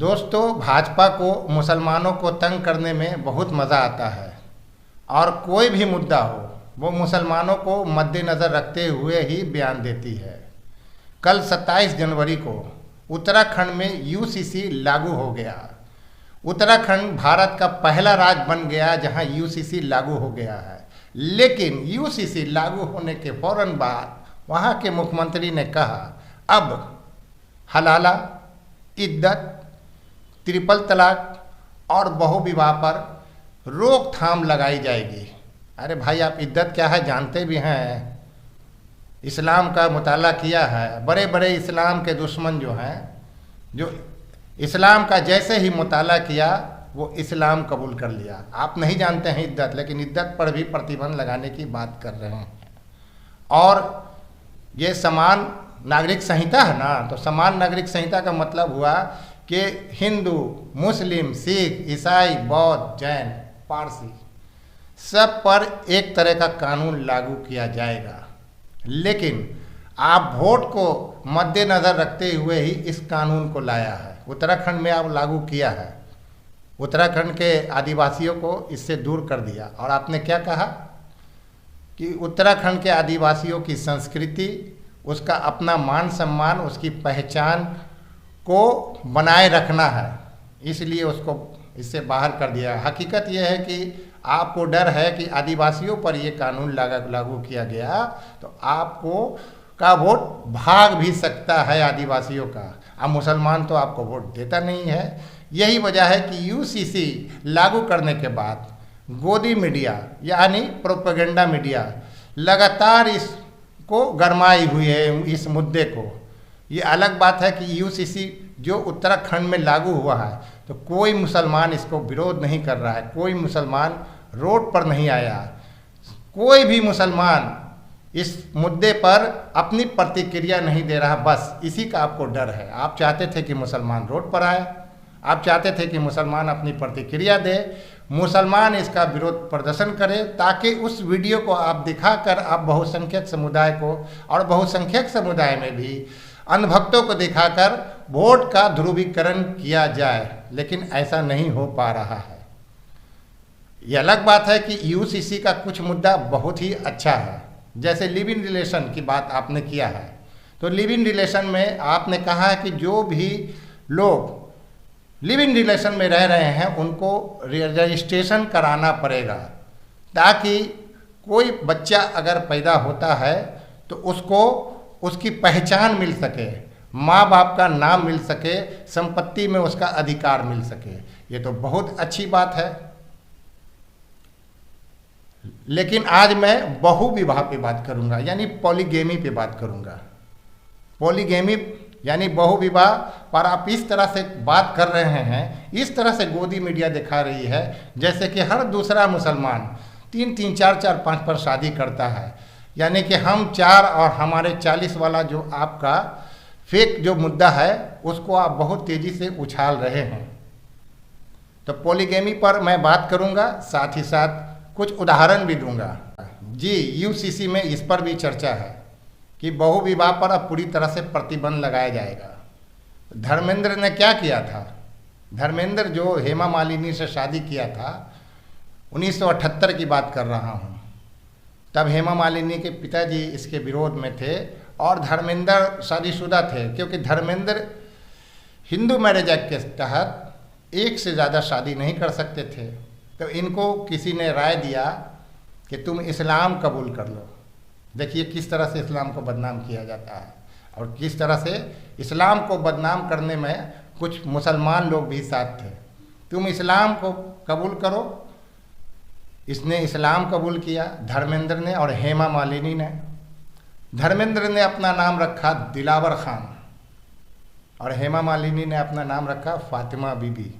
दोस्तों, भाजपा को मुसलमानों को तंग करने में बहुत मज़ा आता है और कोई भी मुद्दा हो वो मुसलमानों को मद्देनज़र रखते हुए ही बयान देती है। कल 27 जनवरी को उत्तराखंड में यूसीसी लागू हो गया। उत्तराखंड भारत का पहला राज्य बन गया जहां यूसीसी लागू हो गया है। लेकिन यूसीसी लागू होने के फौरन बाद वहां के मुख्यमंत्री ने कहा अब हलाला, इद्दत, ट्रिपल तलाक और बहुविवाह पर रोकथाम लगाई जाएगी। अरे भाई, आप इद्दत क्या है जानते भी हैं, इस्लाम का मुताला किया है। बड़े बड़े इस्लाम के दुश्मन जो हैं, जो इस्लाम का जैसे ही मुताला किया वो इस्लाम कबूल कर लिया। आप नहीं जानते हैं इद्दत, लेकिन इद्दत पर भी प्रतिबंध लगाने की बात कर रहे हैं। और ये समान नागरिक संहिता है ना, तो समान नागरिक संहिता का मतलब हुआ कि हिंदू, मुस्लिम, सिख, ईसाई, बौद्ध, जैन, पारसी सब पर एक तरह का कानून लागू किया जाएगा। लेकिन आप वोट को मद्देनज़र रखते हुए ही इस कानून को लाया है। उत्तराखंड में आप लागू किया है। उत्तराखंड के आदिवासियों को इससे दूर कर दिया। और आपने क्या कहा कि उत्तराखंड के आदिवासियों की संस्कृति, उसका अपना मान सम्मान, उसकी पहचान को बनाए रखना है, इसलिए उसको इससे बाहर कर दिया। हकीकत यह है कि आपको डर है कि आदिवासियों पर यह कानून लागू किया गया तो आपको का वोट भाग भी सकता है आदिवासियों का। अब मुसलमान तो आपको वोट देता नहीं है। यही वजह है कि यूसीसी लागू करने के बाद गोदी मीडिया यानी प्रोपेगेंडा मीडिया लगातार इसको गरमाई हुई है, इस मुद्दे को। ये अलग बात है कि यूसीसी जो उत्तराखंड में लागू हुआ है तो कोई मुसलमान इसको विरोध नहीं कर रहा है, कोई मुसलमान रोड पर नहीं आया, कोई भी मुसलमान इस मुद्दे पर अपनी प्रतिक्रिया नहीं दे रहा। बस इसी का आपको डर है। आप चाहते थे कि मुसलमान रोड पर आए, आप चाहते थे कि मुसलमान अपनी प्रतिक्रिया दे, मुसलमान इसका विरोध प्रदर्शन करे, ताकि उस वीडियो को आप दिखाकर आप बहुसंख्यक समुदाय को, और बहुसंख्यक समुदाय में भी अंधभक्तों को दिखाकर वोट का ध्रुवीकरण किया जाए। लेकिन ऐसा नहीं हो पा रहा है। यह अलग बात है कि यूसीसी का कुछ मुद्दा बहुत ही अच्छा है, जैसे लिव इन रिलेशन की बात आपने किया है। तो लिव इन रिलेशन में आपने कहा है कि जो भी लोग लिव इन रिलेशन में रह रहे हैं उनको रजिस्ट्रेशन कराना पड़ेगा, ताकि कोई बच्चा अगर पैदा होता है तो उसको उसकी पहचान मिल सके, माँ बाप का नाम मिल सके, संपत्ति में उसका अधिकार मिल सके। ये तो बहुत अच्छी बात है। लेकिन आज मैं बहुविवाह पे बात करूंगा, यानी पॉलीगेमी पे बात करूंगा। पॉलीगेमी यानी बहुविवाह पर आप इस तरह से बात कर रहे हैं, इस तरह से गोदी मीडिया दिखा रही है जैसे कि हर दूसरा मुसलमान 3-3, 4-4, 5 पर शादी करता है। यानी कि हम 4 और हमारे 40 वाला जो आपका फेक जो मुद्दा है उसको आप बहुत तेज़ी से उछाल रहे हैं। तो पॉलीगेमी पर मैं बात करूंगा, साथ ही साथ कुछ उदाहरण भी दूंगा। जी, यूसीसी में इस पर भी चर्चा है कि बहुविवाह पर अब पूरी तरह से प्रतिबंध लगाया जाएगा। धर्मेंद्र ने क्या किया था? धर्मेंद्र जो हेमा मालिनी से शादी किया था, 1978 की बात कर रहा हूँ, तब हेमा मालिनी के पिताजी इसके विरोध में थे और धर्मेंद्र शादीशुदा थे, क्योंकि धर्मेंद्र हिंदू मैरिज एक्ट के तहत एक से ज़्यादा शादी नहीं कर सकते थे। तो इनको किसी ने राय दिया कि तुम इस्लाम कबूल कर लो। देखिए किस तरह से इस्लाम को बदनाम किया जाता है, और किस तरह से इस्लाम को बदनाम करने में कुछ मुसलमान लोग भी साथ थे। तुम इस्लाम को कबूल करो। इसने इस्लाम कबूल किया, धर्मेंद्र ने और हेमा मालिनी ने। धर्मेंद्र ने अपना नाम रखा दिलावर खान और हेमा मालिनी ने अपना नाम रखा फातिमा बीबी।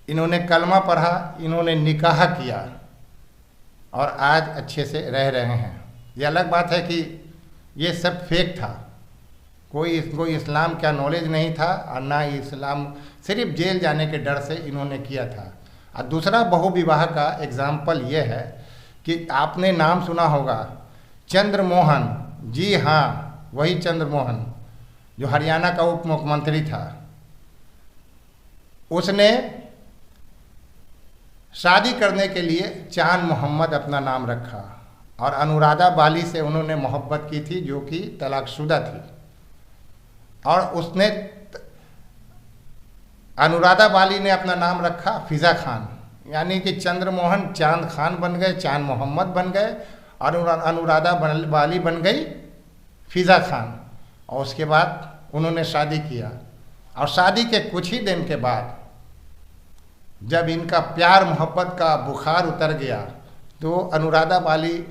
इन्होंने कलमा पढ़ा, इन्होंने निकाह किया और आज अच्छे से रह रहे हैं। ये अलग बात है कि ये सब फेक था, कोई इसको इस्लाम का नॉलेज नहीं था और ना इस्लाम, सिर्फ जेल जाने के डर से इन्होंने किया था। और दूसरा बहुविवाह का एग्जाम्पल ये है कि आपने नाम सुना होगा चंद्रमोहन। जी हाँ, वही चंद्रमोहन जो हरियाणा का उप मुख्यमंत्री था। उसने शादी करने के लिए चांद मोहम्मद अपना नाम रखा और अनुराधा बाली से उन्होंने मोहब्बत की थी, जो कि तलाकशुदा थी। और उसने अनुराधा बाली ने अपना नाम रखा फिज़ा खान, यानी कि चंद्रमोहन चांद खान बन गए, चांद मोहम्मद बन गए, और अनुराधा बाली बन गई फिज़ा खान। और उसके बाद उन्होंने शादी किया। और शादी के कुछ ही दिन के बाद जब इनका प्यार मोहब्बत का बुखार उतर गया, तो अनुराधा बाली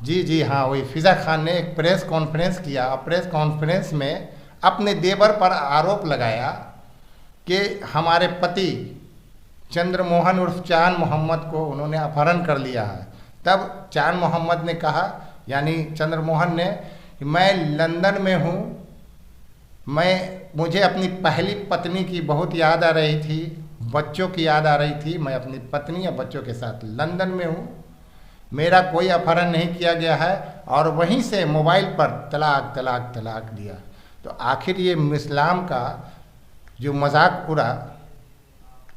जी हाँ वही फिज़ा खान ने एक प्रेस कॉन्फ्रेंस किया। और प्रेस कॉन्फ्रेंस में अपने देवर पर आरोप लगाया कि हमारे पति चंद्रमोहन उर्फ चांद मोहम्मद को उन्होंने अपहरण कर लिया है। तब चांद मोहम्मद ने कहा, यानी चंद्रमोहन ने, कि मैं लंदन में हूँ, मुझे अपनी पहली पत्नी की बहुत याद आ रही थी, बच्चों की याद आ रही थी, मैं अपनी पत्नी या बच्चों के साथ लंदन में हूँ, मेरा कोई अपहरण नहीं किया गया है। और वहीं से मोबाइल पर तलाक तलाक तलाक दिया। तो आखिर ये इस्लाम का जो मजाक उड़ा,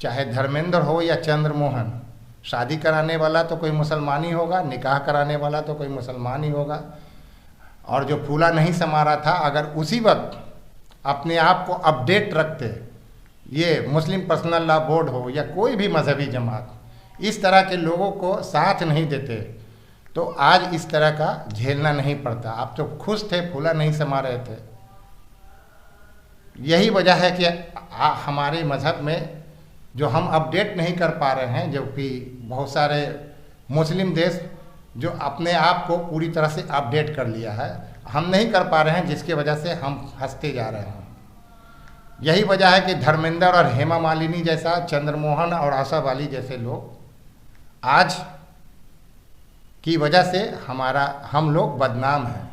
चाहे धर्मेंद्र हो या चंद्रमोहन, शादी कराने वाला तो कोई मुसलमान ही होगा, निकाह कराने वाला तो कोई मुसलमान ही होगा। और जो फूला नहीं समा रहा था, अगर उसी वक्त अपने आप को अपडेट रखते, ये मुस्लिम पर्सनल लॉ बोर्ड हो या कोई भी मजहबी जमात इस तरह के लोगों को साथ नहीं देते, तो आज इस तरह का झेलना नहीं पड़ता। आप तो खुश थे, फूला नहीं समा रहे थे। यही वजह है कि हमारे मज़हब में जो हम अपडेट नहीं कर पा रहे हैं, जबकि बहुत सारे मुस्लिम देश जो अपने आप को पूरी तरह से अपडेट कर लिया है, हम नहीं कर पा रहे हैं, जिसकी वजह से हम हंसते जा रहे हैं। यही वजह है कि धर्मेंद्र और हेमा मालिनी जैसा, चंद्रमोहन और आशा बाली जैसे लोग आज की वजह से हम लोग बदनाम हैं।